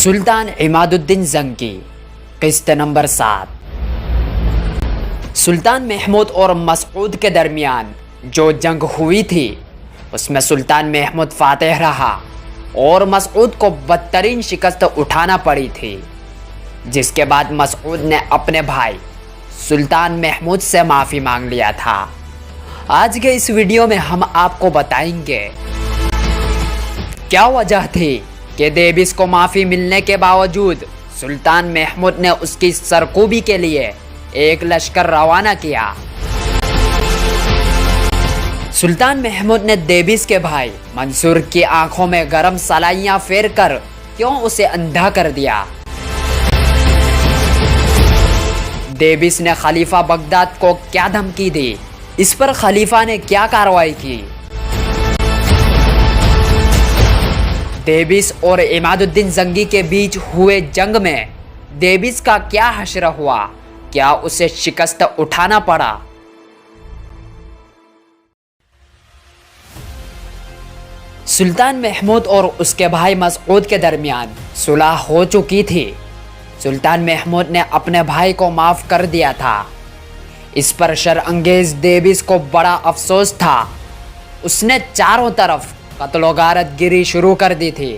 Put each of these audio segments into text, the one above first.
سلطان عماد الدین زنگی قسط نمبر 7۔ سلطان محمود اور مسعود کے درمیان جو جنگ ہوئی تھی اس میں سلطان محمود فاتح رہا اور مسعود کو بدترین شکست اٹھانا پڑی تھی، جس کے بعد مسعود نے اپنے بھائی سلطان محمود سے معافی مانگ لیا تھا۔ آج کے اس ویڈیو میں ہم آپ کو بتائیں گے کیا وجہ تھی کہ دیبیس کو معافی ملنے کے باوجود سلطان محمود نے اس کی سرکوبی کے لیے ایک لشکر روانہ کیا۔ سلطان محمود نے دیبیس کے بھائی منصور کی آنکھوں میں گرم سلائیاں پھیر کر کیوں اسے اندھا کر دیا؟ دیبیس نے خلیفہ بغداد کو کیا دھمکی دی؟ اس پر خلیفہ نے کیا کارروائی کی؟ دیبیس اور عماد الدین زنگی کے بیچ ہوئے جنگ میں دیبیس کا کیا حشر ہوا؟ کیا اسے شکست اٹھانا پڑا؟ سلطان محمود اور اس کے بھائی مسعود کے درمیان صلح ہو چکی تھی۔ سلطان محمود نے اپنے بھائی کو معاف کر دیا تھا۔ اس پر شرانگیز دیبیس کو بڑا افسوس تھا۔ اس نے چاروں طرف قتل و غارت گری شروع کر دی تھی،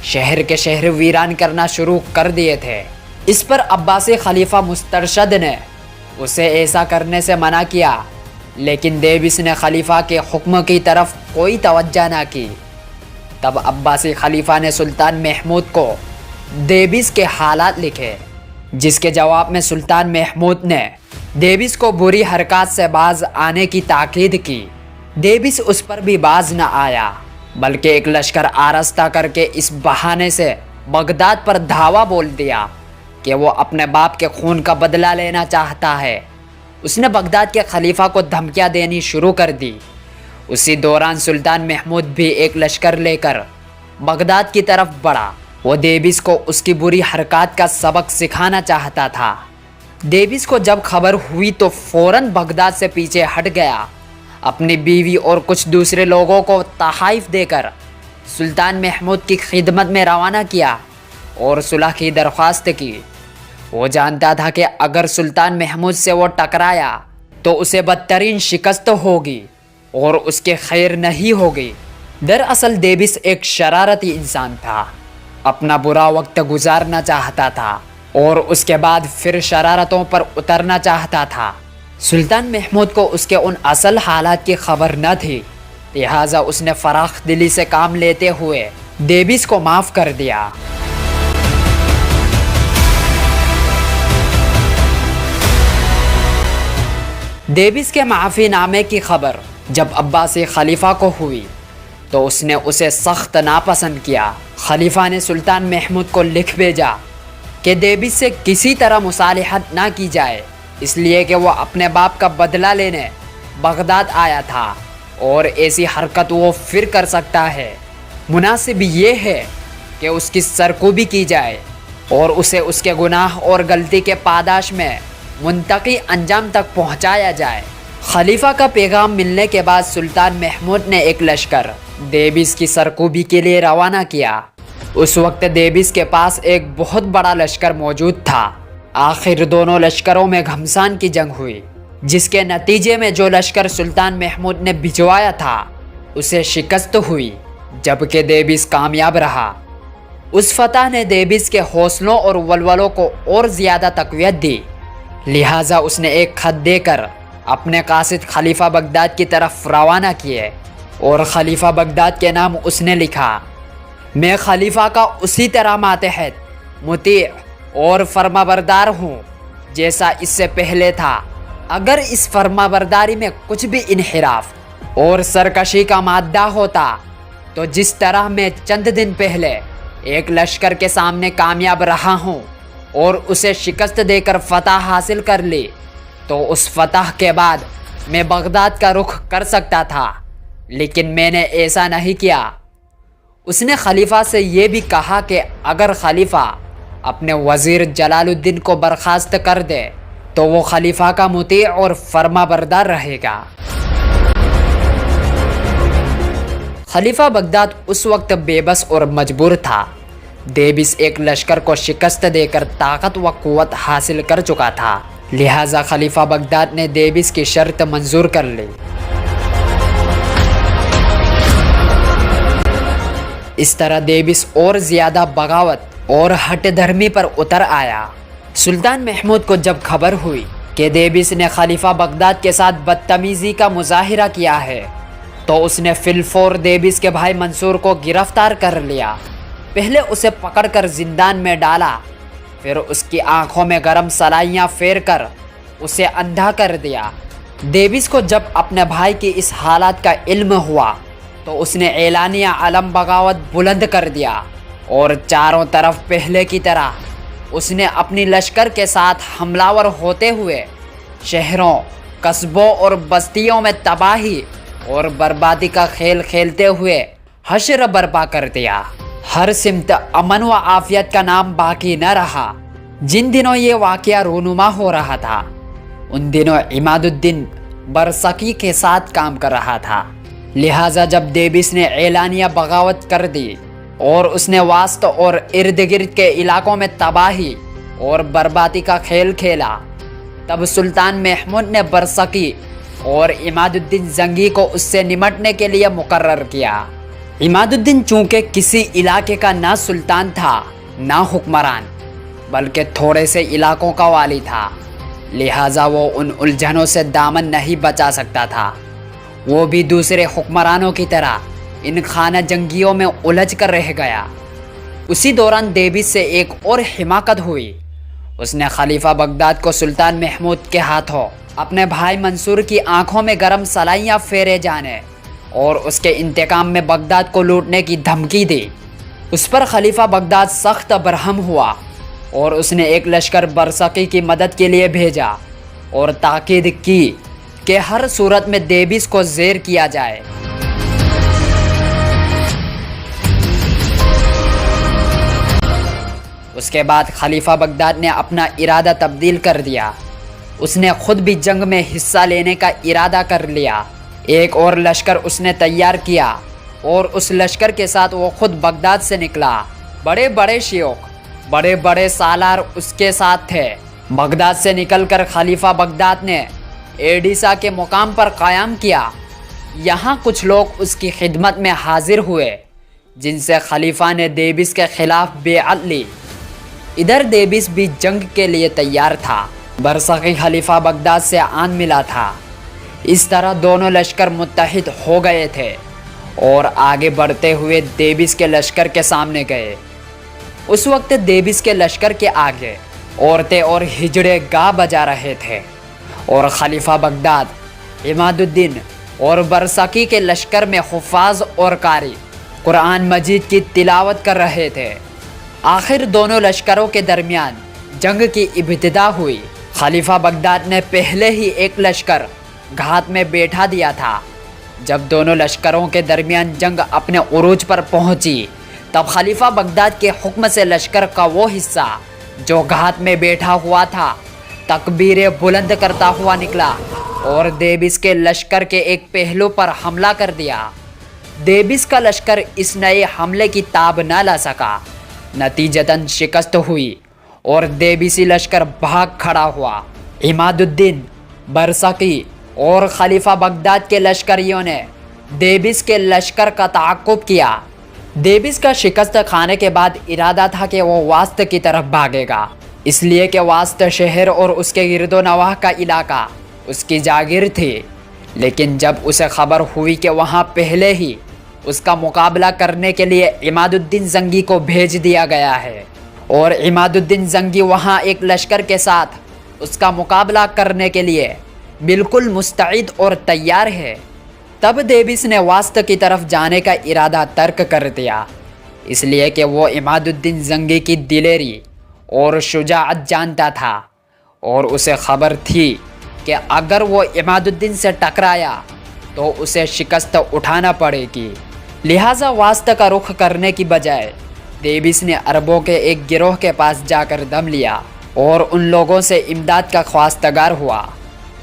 شہر کے شہر ویران کرنا شروع کر دیے تھے۔ اس پر عباسی خلیفہ مسترشد نے اسے ایسا کرنے سے منع کیا، لیکن دیبیس نے خلیفہ کے حکم کی طرف کوئی توجہ نہ کی۔ تب عباسی خلیفہ نے سلطان محمود کو دیبیس کے حالات لکھے، جس کے جواب میں سلطان محمود نے دیبیس کو بری حرکات سے باز آنے کی تاکید کی۔ دیبیس اس پر بھی باز نہ آیا، بلکہ ایک لشکر آراستہ کر کے اس بہانے سے بغداد پر دھاوا بول دیا کہ وہ اپنے باپ کے خون کا بدلہ لینا چاہتا ہے۔ اس نے بغداد کے خلیفہ کو دھمکیاں دینی شروع کر دی۔ اسی دوران سلطان محمود بھی ایک لشکر لے کر بغداد کی طرف بڑھا۔ وہ دیبیس کو اس کی بری حرکات کا سبق سکھانا چاہتا تھا۔ دیبیس کو جب خبر ہوئی تو فوراً بغداد سے پیچھے ہٹ گیا۔ اپنی بیوی اور کچھ دوسرے لوگوں کو تحائف دے کر سلطان محمود کی خدمت میں روانہ کیا اور صلح کی درخواست کی۔ وہ جانتا تھا کہ اگر سلطان محمود سے وہ ٹکرایا تو اسے بدترین شکست ہوگی اور اس کے خیر نہیں ہوگی۔ دراصل دیبیس ایک شرارتی انسان تھا، اپنا برا وقت گزارنا چاہتا تھا اور اس کے بعد پھر شرارتوں پر اترنا چاہتا تھا۔ سلطان محمود کو اس کے ان اصل حالات کی خبر نہ تھی، لہٰذا اس نے فراخ دلی سے کام لیتے ہوئے دیبیس کو معاف کر دیا۔ دیبیس کے معافی نامے کی خبر جب عباسی خلیفہ کو ہوئی تو اس نے اسے سخت ناپسند کیا۔ خلیفہ نے سلطان محمود کو لکھ بھیجا کہ دیبیس سے کسی طرح مصالحت نہ کی جائے، اس لیے کہ وہ اپنے باپ کا بدلہ لینے بغداد آیا تھا اور ایسی حرکت وہ پھر کر سکتا ہے۔ مناسب یہ ہے کہ اس کی سرکوبی کی جائے اور اسے اس کے گناہ اور غلطی کے پاداش میں منطقی انجام تک پہنچایا جائے۔ خلیفہ کا پیغام ملنے کے بعد سلطان محمود نے ایک لشکر دیبیس کی سرکوبی کے لیے روانہ کیا۔ اس وقت دیبیس کے پاس ایک بہت بڑا لشکر موجود تھا۔ آخر دونوں لشکروں میں گھمسان کی جنگ ہوئی، جس کے نتیجے میں جو لشکر سلطان محمود نے بھجوایا تھا اسے شکست ہوئی، جبکہ دیبیس کامیاب رہا۔ اس فتح نے دیبیس کے حوصلوں اور ولولوں کو اور زیادہ تقویت دی، لہٰذا اس نے ایک خط دے کر اپنے قاصد خلیفہ بغداد کی طرف روانہ کیے اور خلیفہ بغداد کے نام اس نے لکھا: میں خلیفہ کا اسی طرح ماتحت، مطیع اور فرما بردار ہوں جیسا اس سے پہلے تھا۔ اگر اس فرما برداری میں کچھ بھی انحراف اور سرکشی کا مادہ ہوتا تو جس طرح میں چند دن پہلے ایک لشکر کے سامنے کامیاب رہا ہوں اور اسے شکست دے کر فتح حاصل کر لی، تو اس فتح کے بعد میں بغداد کا رخ کر سکتا تھا، لیکن میں نے ایسا نہیں کیا۔ اس نے خلیفہ سے یہ بھی کہا کہ اگر خلیفہ اپنے وزیر جلال الدین کو برخاست کر دے تو وہ خلیفہ کا مطیع اور فرما بردار رہے گا۔ خلیفہ بغداد اس وقت بے بس اور مجبور تھا۔ دیبس ایک لشکر کو شکست دے کر طاقت و قوت حاصل کر چکا تھا، لہٰذا خلیفہ بغداد نے دیبس کی شرط منظور کر لی۔ اس طرح دیبس اور زیادہ بغاوت اور ہٹ دھرمی پر اتر آیا۔ سلطان محمود کو جب خبر ہوئی کہ دیبس نے خلیفہ بغداد کے ساتھ بدتمیزی کا مظاہرہ کیا ہے تو اس نے فی الفور دیبس کے بھائی منصور کو گرفتار کر لیا۔ پہلے اسے پکڑ کر زندان میں ڈالا، پھر اس کی آنکھوں میں گرم سلائیاں پھیر کر اسے اندھا کر دیا۔ دیبس کو جب اپنے بھائی کی اس حالت کا علم ہوا تو اس نے اعلانیہ علم بغاوت بلند کر دیا اور چاروں طرف پہلے کی طرح اس نے اپنی لشکر کے ساتھ حملہ ور ہوتے ہوئے شہروں، قصبوں اور بستیوں میں تباہی اور بربادی کا کھیل کھیلتے ہوئے حشر برپا کر دیا۔ ہر سمت امن و عافیت کا نام باقی نہ رہا۔ جن دنوں یہ واقعہ رونما ہو رہا تھا ان دنوں عماد الدین برسکی کے ساتھ کام کر رہا تھا، لہٰذا جب دیبس نے اعلانیہ بغاوت کر دی اور اس نے واسط اور ارد گرد کے علاقوں میں تباہی اور بربادی کا کھیل کھیلا، تب سلطان محمود نے برسکی اور عماد الدین زنگی کو اس سے نمٹنے کے لیے مقرر کیا۔ عماد الدین چونکہ کسی علاقے کا نہ سلطان تھا نہ حکمران، بلکہ تھوڑے سے علاقوں کا والی تھا، لہٰذا وہ ان الجھنوں سے دامن نہیں بچا سکتا تھا۔ وہ بھی دوسرے حکمرانوں کی طرح ان خانہ جنگیوں میں الجھ کر رہ گیا۔ اسی دوران دیبس سے ایک اور حماقت ہوئی۔ اس نے خلیفہ بغداد کو سلطان محمود کے ہاتھوں اپنے بھائی منصور کی آنکھوں میں گرم سلائیاں پھیرے جانے اور اس کے انتقام میں بغداد کو لوٹنے کی دھمکی دی۔ اس پر خلیفہ بغداد سخت برہم ہوا اور اس نے ایک لشکر برسکی کی مدد کے لیے بھیجا اور تاکید کی کہ ہر صورت میں دیبس کو زیر کیا جائے۔ اس کے بعد خلیفہ بغداد نے اپنا ارادہ تبدیل کر دیا۔ اس نے خود بھی جنگ میں حصہ لینے کا ارادہ کر لیا۔ ایک اور لشکر اس نے تیار کیا اور اس لشکر کے ساتھ وہ خود بغداد سے نکلا۔ بڑے بڑے شیوخ، بڑے بڑے سالار اس کے ساتھ تھے۔ بغداد سے نکل کر خلیفہ بغداد نے ایڈیسا کے مقام پر قیام کیا۔ یہاں کچھ لوگ اس کی خدمت میں حاضر ہوئے جن سے خلیفہ نے دیبس کے خلاف بیعت لی۔ ادھر دیبس بھی جنگ کے لیے تیار تھا۔ برسکی خلیفہ بغداد سے آن ملا تھا۔ اس طرح دونوں لشکر متحد ہو گئے تھے اور آگے بڑھتے ہوئے دیبس کے لشکر کے سامنے گئے۔ اس وقت دیبس کے لشکر کے آگے عورتیں اور ہجڑے گا بجا رہے تھے اور خلیفہ بغداد، عماد الدین اور برسکی کے لشکر میں حفاظ اور قاری قرآن مجید کی تلاوت کر رہے تھے۔ آخر دونوں لشکروں کے درمیان جنگ کی ابتدا ہوئی۔ خلیفہ بغداد نے پہلے ہی ایک لشکر گھات میں بیٹھا دیا تھا۔ جب دونوں لشکروں کے درمیان جنگ اپنے عروج پر پہنچی تب خلیفہ بغداد کے حکم سے لشکر کا وہ حصہ جو گھات میں بیٹھا ہوا تھا تکبیریں بلند کرتا ہوا نکلا اور دیبس کے لشکر کے ایک پہلو پر حملہ کر دیا۔ دیبس کا لشکر اس نئے حملے کی تاب نہ لا سکا، نتیجتاً شکست ہوئی اور دیبسی لشکر بھاگ کھڑا ہوا۔ عماد الدین، برسکی اور خلیفہ بغداد کے لشکریوں نے دیبس کے لشکر کا تعاقب کیا۔ دیبس کا شکست کھانے کے بعد ارادہ تھا کہ وہ واسط کی طرف بھاگے گا، اس لیے کہ واسط شہر اور اس کے گرد و نواح کا علاقہ اس کی جاگیر تھی۔ لیکن جب اسے خبر ہوئی کہ وہاں پہلے ہی اس کا مقابلہ کرنے کے لیے عماد الدین زنگی کو بھیج دیا گیا ہے اور عماد الدین زنگی وہاں ایک لشکر کے ساتھ اس کا مقابلہ کرنے کے لیے بالکل مستعد اور تیار ہے، تب دیبس نے واسط کی طرف جانے کا ارادہ ترک کر دیا، اس لیے کہ وہ عماد الدین زنگی کی دلیری اور شجاعت جانتا تھا اور اسے خبر تھی کہ اگر وہ عماد الدین سے ٹکرایا تو اسے شکست اٹھانا پڑے گی۔ لہٰذا واسط کا رخ کرنے کی بجائے دیبس نے عربوں کے ایک گروہ کے پاس جا کر دم لیا اور ان لوگوں سے امداد کا خواستگار ہوا،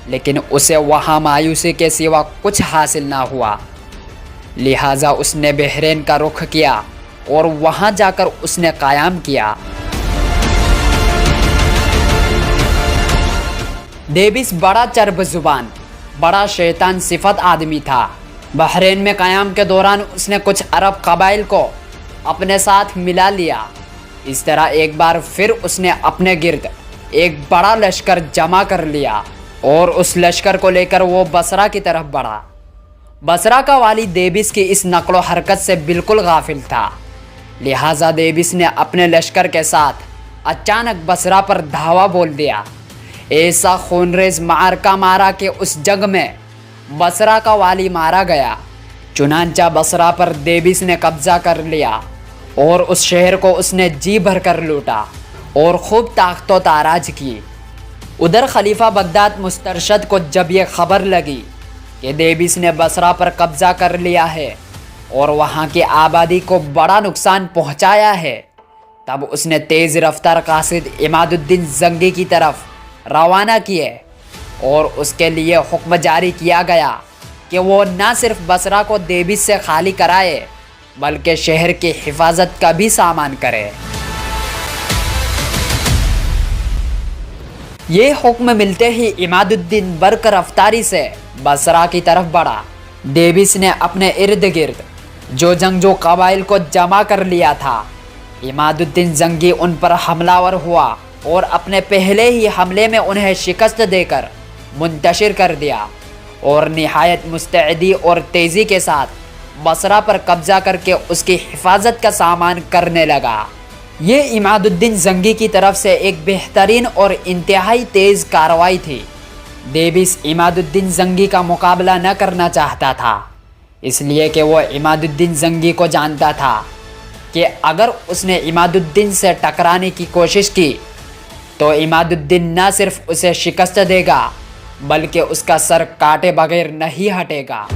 لیکن اسے وہاں مایوسی کے سوا کچھ حاصل نہ ہوا۔ لہٰذا اس نے بحرین کا رخ کیا اور وہاں جا کر اس نے قیام کیا۔ ڈیوس بڑا چرب زبان، بڑا شیطان صفت آدمی تھا۔ بحرین میں قیام کے دوران اس نے کچھ عرب قبائل کو اپنے ساتھ ملا لیا۔ اس طرح ایک بار پھر اس نے اپنے گرد ایک بڑا لشکر جمع کر لیا اور اس لشکر کو لے کر وہ بصرہ کی طرف بڑھا۔ بصرہ کا والی ڈیوس کی اس نقل و حرکت سے بالکل غافل تھا، لہٰذا ڈیوس نے اپنے لشکر کے ساتھ اچانک بصرہ پر دھاوا بول دیا۔ ایسا خونریز معرکہ مارا کہ اس جنگ میں بصرہ کا والی مارا گیا۔ چنانچہ بصرہ پر ڈیوس نے قبضہ کر لیا اور اس شہر کو اس نے جی بھر کر لوٹا اور خوب تاخت و تاراج کی۔ ادھر خلیفہ بغداد مسترشد کو جب یہ خبر لگی کہ ڈیوس نے بصرہ پر قبضہ کر لیا ہے اور وہاں کی آبادی کو بڑا نقصان پہنچایا ہے، تب اس نے تیز رفتار قاصد عماد الدین زنگی کی طرف روانہ کیے اور اس کے لیے حکم جاری کیا گیا کہ وہ نہ صرف بصرہ کو ڈیوس سے خالی کرائے بلکہ شہر کی حفاظت کا بھی سامان کرے۔ یہ حکم ملتے ہی عماد الدین برق رفتاری سے بصرہ کی طرف بڑھا۔ ڈیوس نے اپنے ارد گرد جو جنگجو قبائل کو جمع کر لیا تھا، عماد الدین زنگی ان پر حملہ ور ہوا اور اپنے پہلے ہی حملے میں انہیں شکست دے کر منتشر کر دیا اور نہایت مستعدی اور تیزی کے ساتھ بصرہ پر قبضہ کر کے اس کی حفاظت کا سامان کرنے لگا۔ یہ عماد الدین زنگی کی طرف سے ایک بہترین اور انتہائی تیز کارروائی تھی۔ ڈیوس عماد الدین زنگی کا مقابلہ نہ کرنا چاہتا تھا، اس لیے کہ وہ عماد الدین زنگی کو جانتا تھا کہ اگر اس نے عماد الدین سے ٹکرانے کی کوشش کی تو عماد الدین نہ صرف اسے شکست دے گا بلکہ اس کا سر کاٹے بغیر نہیں ہٹے گا۔